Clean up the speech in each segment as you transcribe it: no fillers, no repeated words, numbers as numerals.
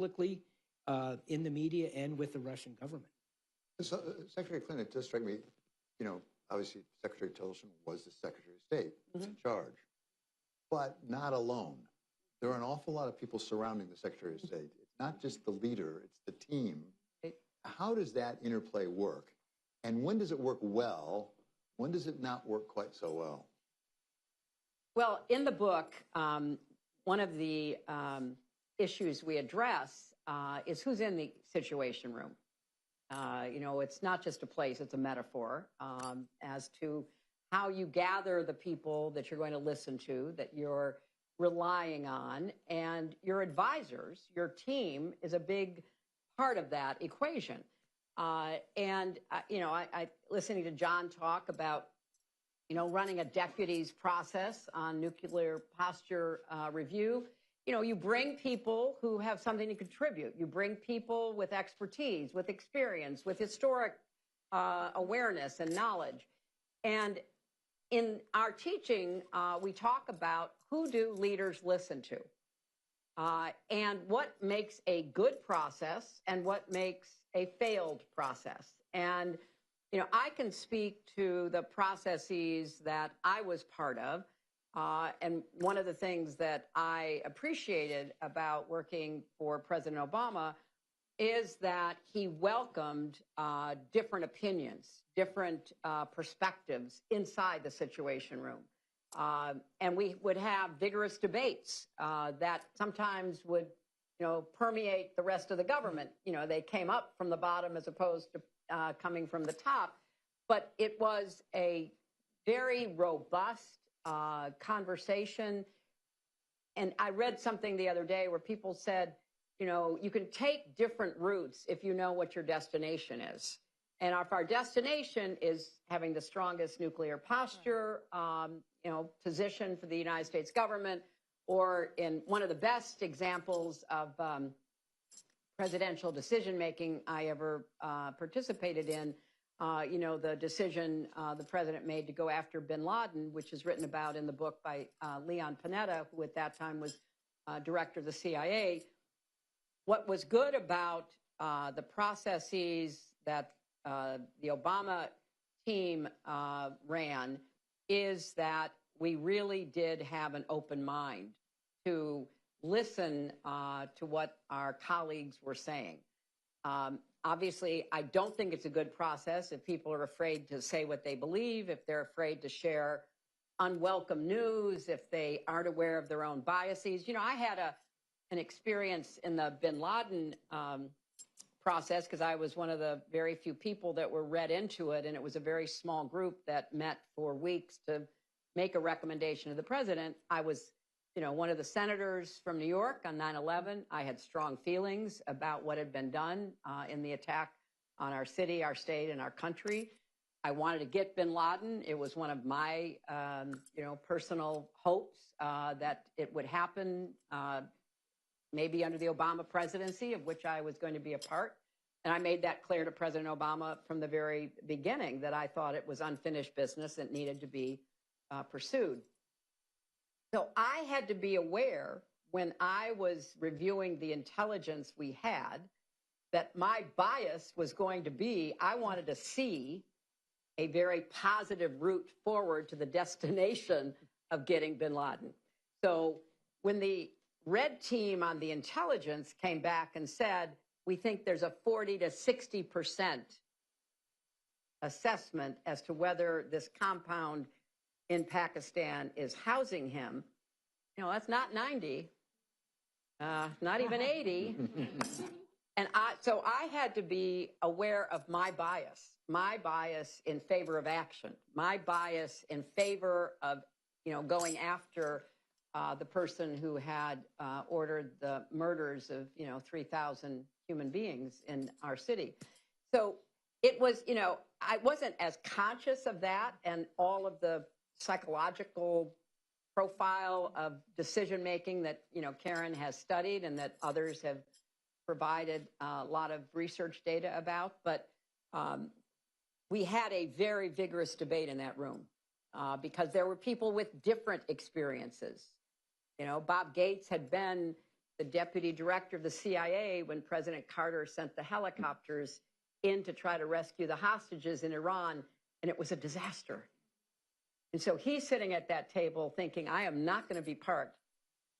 publicly in the media and with the Russian government. So, Secretary Clinton, it does strike me, you know, obviously Secretary Tillerson was the Secretary of State, was in charge, but not alone. There are an awful lot of people surrounding the Secretary of State. It's not just the leader, it's the team. How does that interplay work? And when does it work well? When does it not work quite so well? Well, in the book, one of the issues we address is who's in the Situation Room. You know, it's not just a place, it's a metaphor as to how you gather the people that you're going to listen to, that you're relying on, and your advisors, your team is a big part of that equation. You know, I listening to John talk about, you know, running a deputies process on nuclear posture review. You know, you bring people who have something to contribute. You bring people with expertise, with experience, with historic awareness and knowledge. And in our teaching, we talk about who do leaders listen to and what makes a good process and what makes a failed process. And, you know, I can speak to the processes that I was part of. And one of the things that I appreciated about working for President Obama is that he welcomed different opinions, different perspectives inside the Situation Room. And we would have vigorous debates that sometimes would, you know, permeate the rest of the government. You know, they came up from the bottom as opposed to coming from the top. But it was a very robust conversation. And I read something the other day where people said, you know, you can take different routes if you know what your destination is. And if our destination is having the strongest nuclear posture, you know, position for the United States government, or in one of the best examples of presidential decision-making I ever participated in, you know, the decision the president made to go after bin Laden, which is written about in the book by Leon Panetta, who at that time was director of the CIA. What was good about the processes that the Obama team ran is that we really did have an open mind to listen to what our colleagues were saying. Obviously, I don't think it's a good process if people are afraid to say what they believe, if they're afraid to share unwelcome news, if they aren't aware of their own biases. You know, I had an experience in the bin Laden process because I was one of the very few people that were read into it, and it was a very small group that met for weeks to make a recommendation to the president. I was, you know, one of the senators from New York on 9/11. I had strong feelings about what had been done in the attack on our city, our state, and our country. I wanted to get bin Laden. It was one of my, you know, personal hopes that it would happen, maybe under the Obama presidency, of which I was going to be a part. And I made that clear to President Obama from the very beginning that I thought it was unfinished business that needed to be pursued. So I had to be aware when I was reviewing the intelligence we had that my bias was going to be, I wanted to see a very positive route forward to the destination of getting bin Laden. So when the red team on the intelligence came back and said, we think there's a 40 to 60% assessment as to whether this compound in Pakistan is housing him, you know, that's not 90, not even 80. And so I had to be aware of my bias in favor of action, my bias in favor of, you know, going after the person who had ordered the murders of, you know, 3,000 human beings in our city. So it was, you know, I wasn't as conscious of that and all of the psychological profile of decision-making that, you know, Karen has studied and that others have provided a lot of research data about. But we had a very vigorous debate in that room because there were people with different experiences. You know, Bob Gates had been the deputy director of the CIA when President Carter sent the helicopters in to try to rescue the hostages in Iran, and it was a disaster. And so he's sitting at that table thinking, I am not going to be part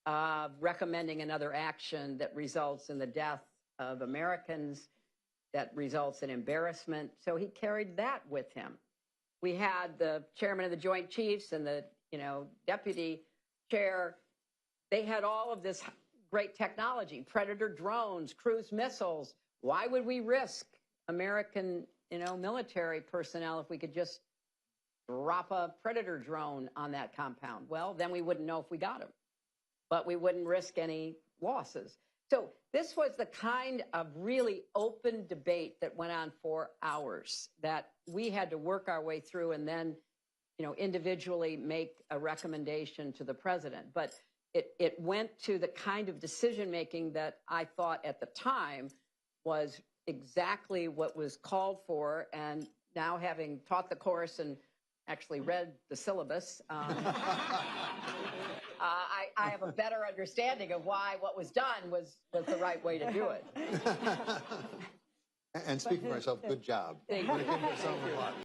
of recommending another action that results in the death of Americans, that results in embarrassment. So he carried that with him. We had the chairman of the Joint Chiefs and the deputy chair. They had all of this great technology, Predator drones, cruise missiles. Why would we risk American military personnel if we could just drop a Predator drone on that compound? Well, then we wouldn't know if we got them, but we wouldn't risk any losses. So this was the kind of really open debate that went on for hours that we had to work our way through and then, individually make a recommendation to the president. But it went to the kind of decision-making that I thought at the time was exactly what was called for. And now, having taught the course and actually read the syllabus, I have a better understanding of why what was done was the right way to do it. And speaking for myself, good job. Thank you.